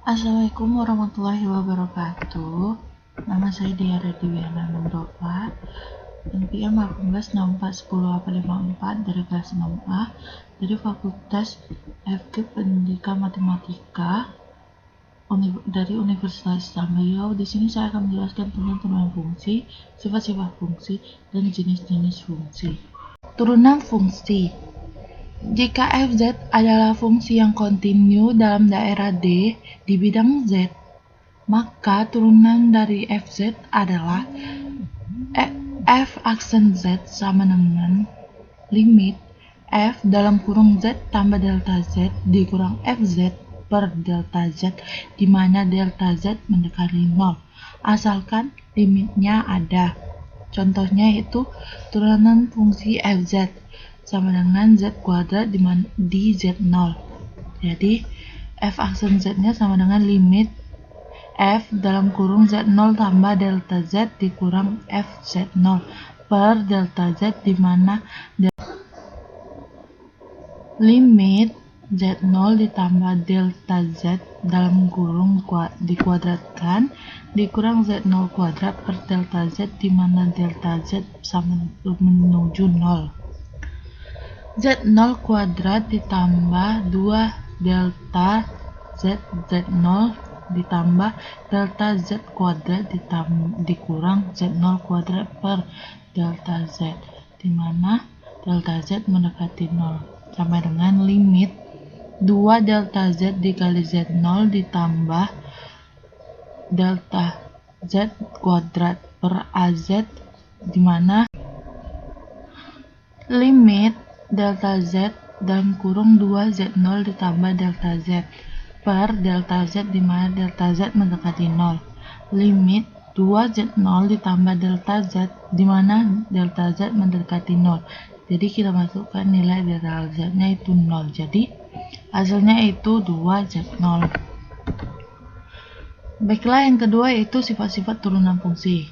Assalamualaikum warahmatullahi wabarakatuh. Nama saya Dia Rediwiana Nandova, NPM 18641054 dari kelas 6A dari Fakultas FK Pendidikan Matematika dari Universitas Islam Riau. Di sini saya akan menjelaskan tentang turunan fungsi, sifat-sifat fungsi, dan jenis-jenis fungsi. Turunan fungsi. Jika fz adalah fungsi yang kontinu dalam daerah D di bidang Z, maka turunan dari fz adalah f aksen Z sama dengan limit f dalam kurung Z tambah delta Z dikurang fz per delta Z, di mana delta Z mendekati 0, asalkan limitnya ada. Contohnya yaitu turunan fungsi fz sama dengan Z kuadrat di Z0. Jadi f aksen Z-nya sama dengan limit f dalam kurung Z0 tambah delta Z dikurang fz0 per delta Z, di mana limit Z0 ditambah delta Z dalam kurung dikuadratkan dikurang Z0 kuadrat per delta Z, di mana delta Z sama menuju 0. Z0 kuadrat ditambah 2 delta Z Z0 ditambah delta Z kuadrat dikurang Z0 kuadrat per delta Z, di mana delta Z mendekati 0, sama dengan limit 2 delta Z dikali Z0 ditambah delta Z kuadrat per AZ, di mana limit delta Z dalam kurung 2 Z0 ditambah delta Z per delta Z, di mana delta Z mendekati 0. Limit 2 Z0 ditambah delta Z, di mana delta Z mendekati 0. Jadi kita masukkan nilai delta Z-nya itu 0. Jadi hasilnya itu 2 Z0. Baiklah, yang kedua yaitu sifat-sifat turunan fungsi.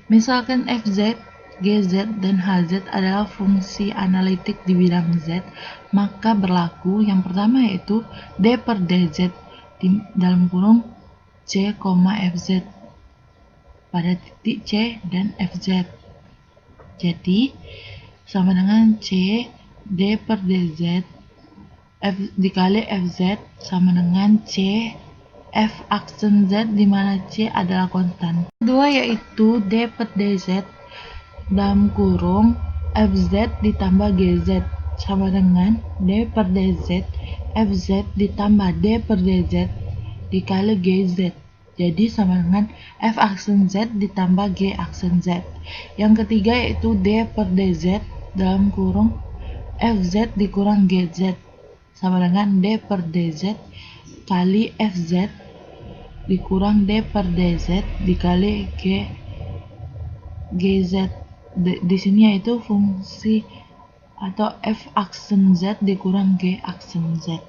Misalkan fz, gz, dan hz adalah fungsi analitik di bidang Z, maka berlaku yang pertama yaitu d per dz dalam kurung c, fz pada titik c dan fz. Jadi sama dengan c d per dz dikali fz sama dengan c f aksen Z, di mana c adalah konstan. Kedua yaitu d per dz dalam kurung fz ditambah gz sama dengan d per dz fz ditambah d per dz dikali gz. Jadi sama dengan f aksen Z ditambah g aksen Z. Yang ketiga yaitu d per dz dalam kurung fz dikurang gz sama dengan d per dz kali fz dikurang d per dz dikali gz. Di sini yaitu fungsi atau f aksen Z dikurang g aksen Z.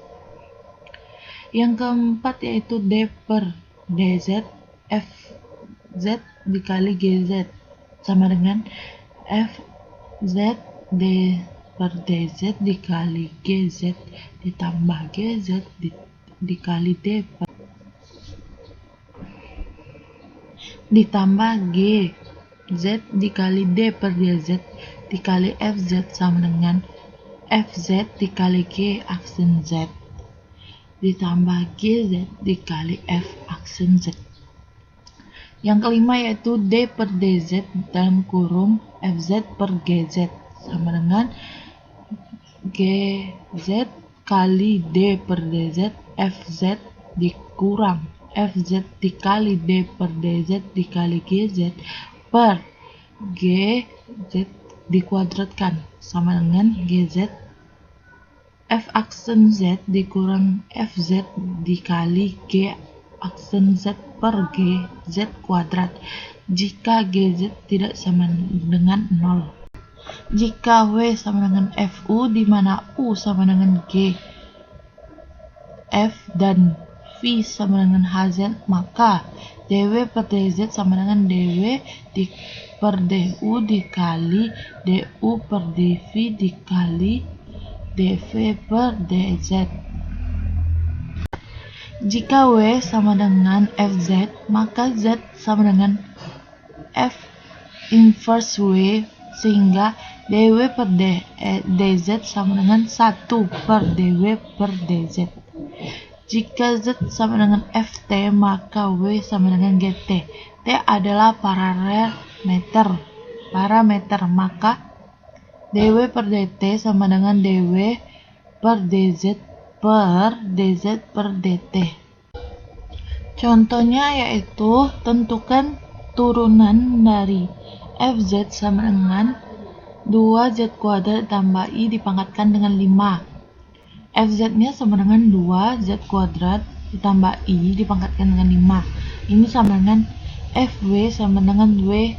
Yang keempat yaitu d per dz fz dikali gz sama dengan fz d per dz dikali gz ditambah gz dikali d per ditambah g Z dikali D per dz dikali fz sama dengan fz dikali g aksen Z ditambah gz dikali f aksen Z. Yang kelima yaitu d per dz dalam kurung fz per gz sama dengan gz kali d per dz fz dikurang fz dikali d per dz dikali gz per gz dikuadratkan sama dengan gz f aksen Z dikurang fz dikali g aksen Z per gz kuadrat jika gz tidak sama dengan 0. Jika w sama dengan fu, di mana u sama dengan g, f dan v sama dengan hz, maka dw per dz sama dengan dw per du dikali du per dv dikali dv per dz. Jika W sama dengan Fz, maka Z sama dengan F inverse W, sehingga dW per dz sama dengan 1 per dW per dz. Jika Z sama dengan Ft, maka W sama dengan Gt. T adalah parameter, maka dW per dt sama dengan dW per dz per dt. Contohnya yaitu tentukan turunan dari Fz sama dengan 2z kuadrat tambah I dipangkatkan dengan 5. Fz-nya sama dengan 2z kuadrat ditambah I dipangkatkan dengan 5. Ini sama dengan Fw sama dengan W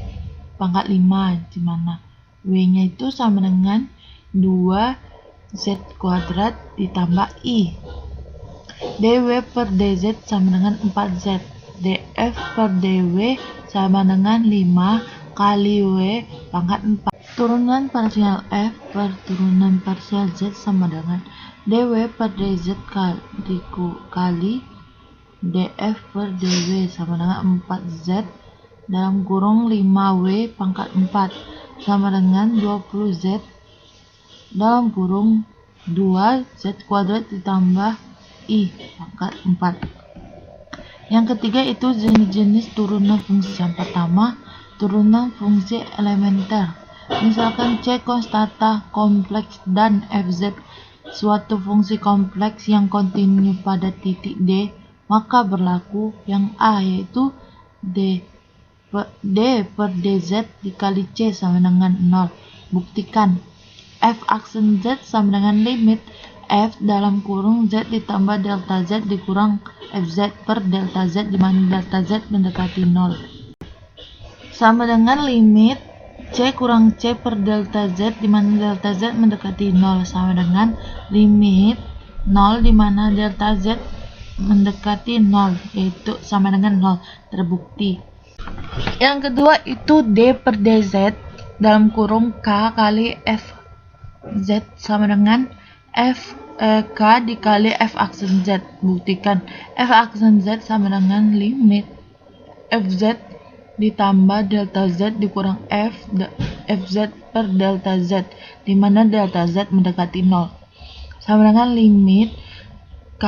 pangkat 5, dimana W-nya itu sama dengan 2z kuadrat ditambah I. dW per dz sama dengan 4z. dF per dW sama dengan 5 kali W pangkat 4. Turunan parsial F per turunan parsial Z sama dengan dW per dz kali dF per dW sama dengan 4z dalam kurung 5W pangkat 4 sama dengan 20z dalam kurung 2z kuadrat ditambah I pangkat 4. Yang ketiga itu jenis-jenis turunan fungsi. Yang pertama, turunan fungsi elementer. Misalkan C konstanta kompleks dan Fz suatu fungsi kompleks yang kontinu pada titik D, maka berlaku yang A, yaitu D per dz dikali C sama dengan 0. Buktikan. F aksen Z sama dengan limit F dalam kurung Z ditambah delta Z dikurang Fz per delta Z, di mana delta Z mendekati 0. Sama dengan limit C kurang C per delta Z, di mana delta Z mendekati 0, sama dengan limit 0 di mana delta Z mendekati 0, yaitu sama dengan 0. Terbukti. Yang kedua itu D per dz dalam kurung K kali Fz sama dengan K dikali F aksen Z. Buktikan. F aksen Z sama dengan limit Fz ditambah delta Z dikurang Fz per delta Z, di mana delta Z mendekati 0, sama dengan limit K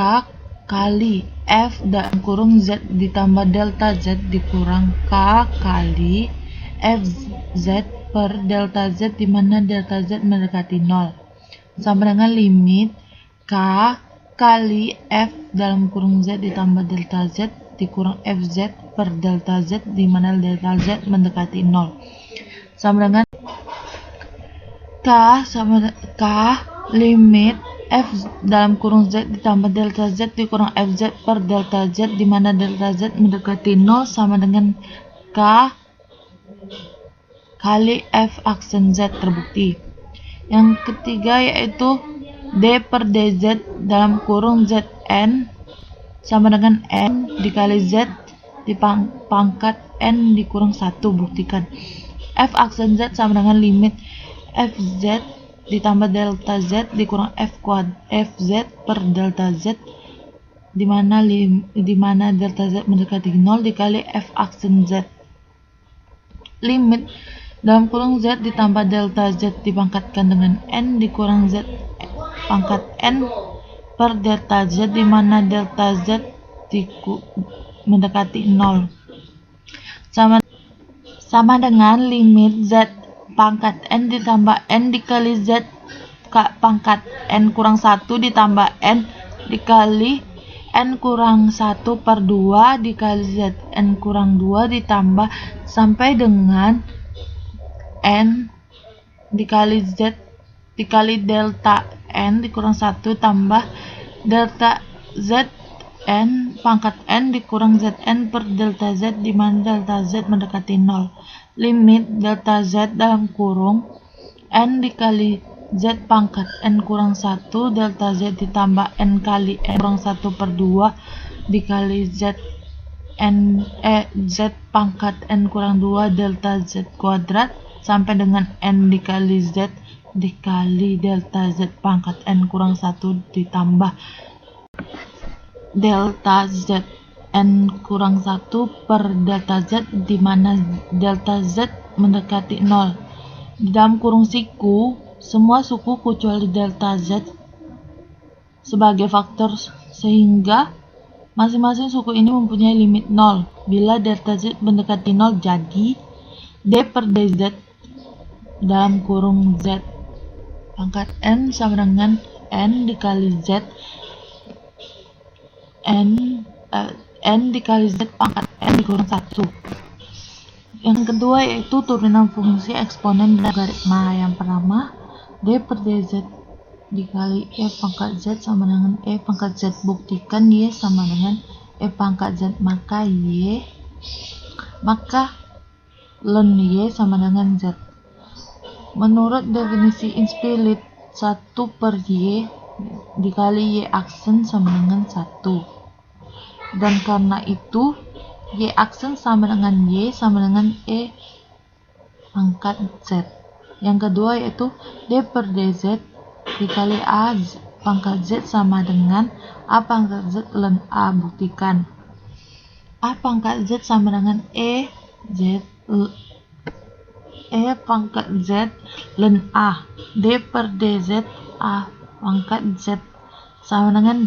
kali F dalam kurung Z ditambah delta Z dikurang K kali Fz per delta Z, di mana delta Z mendekati 0, sama dengan limit K kali F dalam kurung Z ditambah delta Z dikurang Fz per delta Z, di mana delta Z mendekati 0, sama dengan K limit F dalam kurung Z ditambah delta Z dikurang Fz per delta Z, di mana delta Z mendekati 0, sama dengan K kali F aksen Z. Terbukti. Yang ketiga yaitu D per dz dalam kurung Zn sama dengan N dikali Z dipangkat N dikurang 1. Buktikan. F aksen Z sama dengan limit Fz ditambah delta Z dikurang Fz per delta Z, di mana delta Z mendekati 0 dikali F aksen Z. Limit dalam kurung Z ditambah delta Z dipangkatkan dengan N dikurang Z pangkat N per delta Z, di mana delta Z mendekati 0, sama dengan limit Z pangkat N ditambah N dikali Z pangkat N kurang 1 ditambah N dikali N kurang 1 per 2 dikali Z N kurang 2 ditambah sampai dengan N dikali Z dikali delta N dikurang 1 tambah delta Z N pangkat N dikurang Zn per delta Z, di mana delta Z mendekati 0. Limit delta Z dalam kurung N dikali Z pangkat N kurang 1 delta Z ditambah N kali N kurang 1 per 2 dikali Z pangkat N kurang 2 delta Z kuadrat sampai dengan N dikali Z dikali delta Z pangkat N kurang 1 ditambah delta Z N kurang 1 per delta Z, di mana delta Z mendekati 0. Di dalam kurung siku, semua suku kecuali delta Z sebagai faktor, sehingga masing-masing suku ini mempunyai limit 0. Bila delta Z mendekati 0, jadi D per dz dalam kurung Z pangkat N sama dengan N dikali Z N dikali Z pangkat N dikurang 1. Yang kedua yaitu turunan fungsi eksponen logaritma. Yang pertama, D per dz dikali E pangkat Z sama dengan E pangkat Z. Buktikan Y sama dengan E pangkat Z, maka ln Y sama dengan Z. Menurut definisi inspilit, 1 per Y dikali Y aksen sama dengan 1. Dan karena itu, Y aksen sama dengan Y sama dengan E pangkat Z. Yang kedua yaitu D per dz dikali A pangkat Z sama dengan A pangkat Z ln A. Buktikan A pangkat Z sama dengan E pangkat Z ln A. D per dz A pangkat Z sama dengan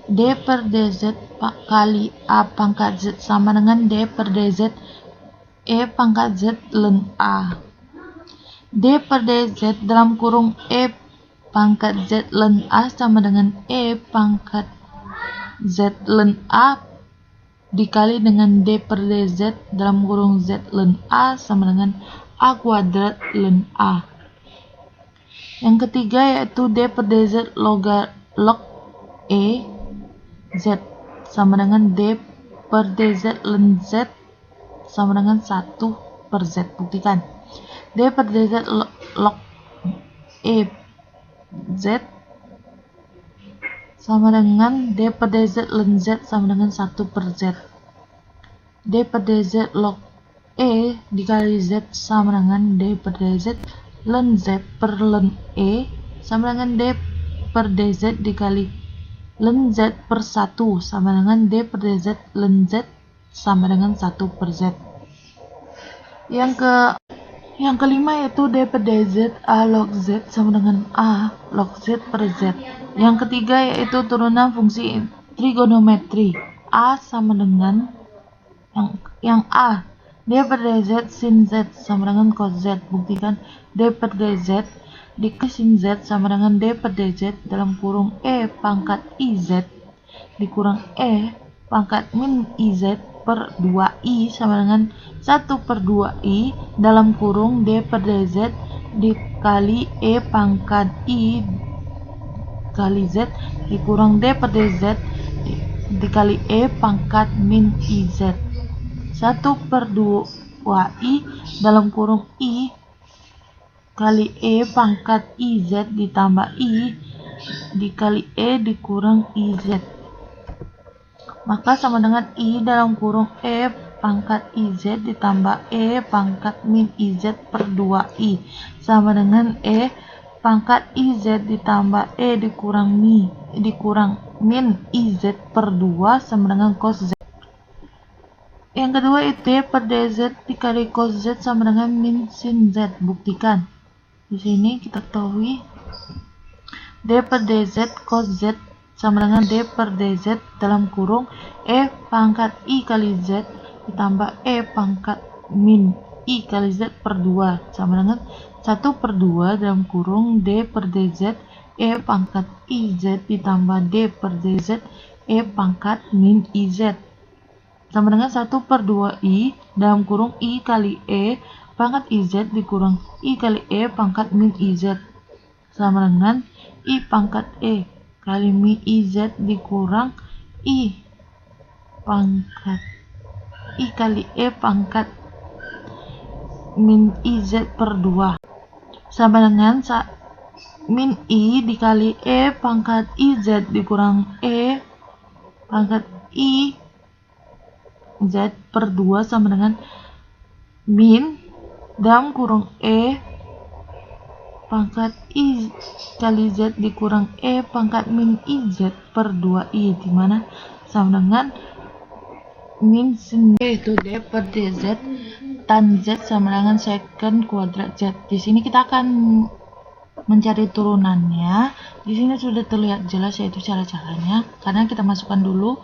D per dz kali A pangkat Z sama dengan D per dz E pangkat Z ln A. D per dz dalam kurung E pangkat Z ln A sama dengan E pangkat Z ln A dikali dengan D per dz dalam kurung Z ln A sama dengan A kuadrat ln A. Yang ketiga yaitu D per dz log E Z sama dengan D per dz ln Z sama dengan 1 per Z. Buktikan D per dz log E Z sama dengan D per dz ln Z sama dengan 1 per Z. D per dz log E dikali Z sama dengan D per dz ln Z per ln E sama dengan D per dz dikali ln Z per 1 sama dengan D per dz ln Z sama dengan 1 per Z. Yang kelima yaitu D per dz A log Z sama dengan A log Z per Z. Yang ketiga yaitu turunan fungsi trigonometri. A sama dengan yang A, D per dz sin Z sama dengan cos Z. Buktikan D per dz dikali sin Z sama dengan D per dz dalam kurung E pangkat IZ dikurang E pangkat min IZ per 2I sama dengan 1 per 2I dalam kurung D per dz dikali E pangkat I kali Z dikurang D per dz dikali E pangkat min IZ. 1 per 2I dalam kurung I kali E pangkat IZ ditambah I dikali E dikurang IZ, maka sama dengan I dalam kurung E pangkat IZ ditambah E pangkat min IZ per 2I sama dengan E pangkat IZ ditambah E dikurang min IZ per 2 sama dengan cos Z. Yang kedua itu D per dz dikali cos Z sama dengan min sin Z. Buktikan. Di sini kita ketahui D per dz cos Z sama dengan D per dz dalam kurung E pangkat I kali Z ditambah E pangkat min I kali Z per 2 sama dengan 1 per 2 dalam kurung D per dz E pangkat IZ ditambah D per dz E pangkat min IZ sama dengan 1 per 2I dalam kurung I kali E pangkat IZ dikurang I kali E pangkat min IZ sama dengan I pangkat E kali min IZ dikurang I pangkat I kali E pangkat min IZ per 2 sama dengan min I dikali E pangkat IZ dikurang E pangkat I Z per 2 sama dengan min dalam kurung E pangkat I kali Z dikurang E pangkat min IZ per 2I, dimana sama dengan min sin yaitu D per DZ tan Z sama dengan secant kuadrat Z. Di sini kita akan mencari turunannya. Di sini sudah terlihat jelas yaitu cara-caranya, karena kita masukkan dulu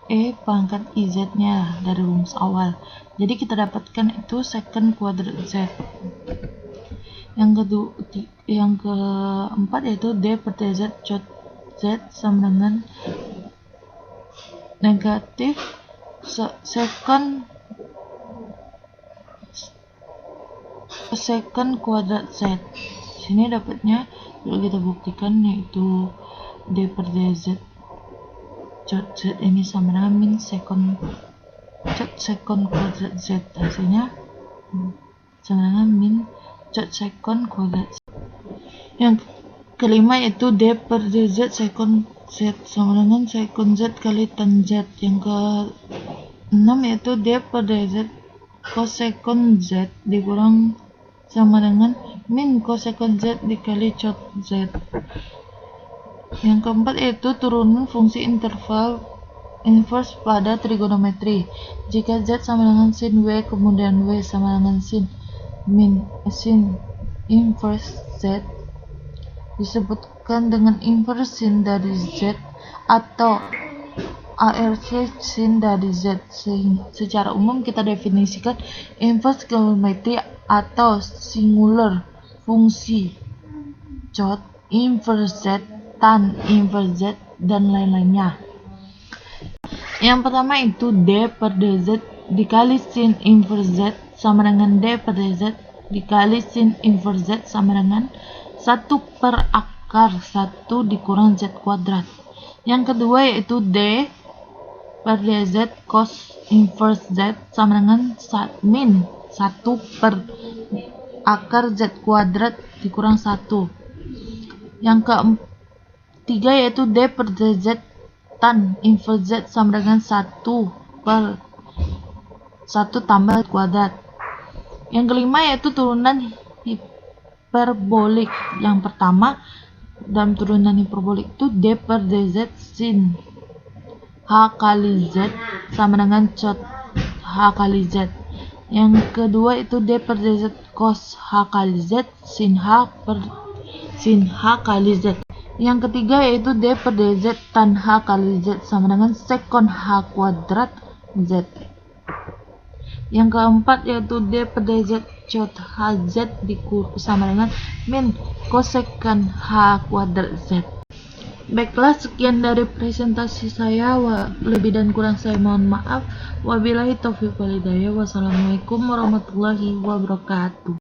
E pangkat IZ-nya dari rumus awal. Jadi kita dapatkan itu secant kuadrat Z. Yang keempat yaitu D per DZ cot Z sama dengan negatif secant kuadrat Z. Sini dapatnya kalau kita buktikan yaitu D per DZ cot Z ini sama dengan min secant kuadrat Z. Hasilnya sama dengan min cot secant kuadrat Z. Yang kelima yaitu D per DZ secant Z sama dengan secant Z kali tan Z. Yang keenam yaitu D per DZ cosecant Z dikurang sama dengan min cosecant Z dikali cot Z. Yang keempat yaitu turunan fungsi interval inverse pada trigonometri. Jika Z sama dengan sin W kemudian W sama dengan sin inverse Z, disebutkan dengan inverse sin dari Z atau ARC sin dari Z. Secara umum kita definisikan inverse geometri atau singular fungsi cot inverse Z, tan inverse Z, dan lain-lainnya. Yang pertama itu D per DZ dikali sin inverse Z sama dengan D per DZ dikali sin inverse Z sama dengan 1 per akar 1 dikurang Z kuadrat. Yang kedua yaitu D per DZ cos inverse Z sama dengan min 1 per akar Z kuadrat dikurang 1. Yang ketiga yaitu D per DZ tan inverse Z sama dengan 1 per 1 tambah Z kuadrat. Yang kelima yaitu turunan hiperbolik. Yang pertama dalam turunan hiperbolik itu D per DZ sin H kali Z sama dengan cot H kali Z. Yang kedua itu D per DZ cos H kali Z sin H kali Z. Yang ketiga yaitu D per DZ tan H kali Z sama dengan secant H kuadrat Z. Yang keempat yaitu D per DZ cot HZ sama dengan min cosecant H kuadrat Z. Baiklah, sekian dari presentasi saya. Lebih dan kurang saya mohon maaf. Wabillahi taufiq wal hidayah. Wassalamualaikum warahmatullahi wabarakatuh.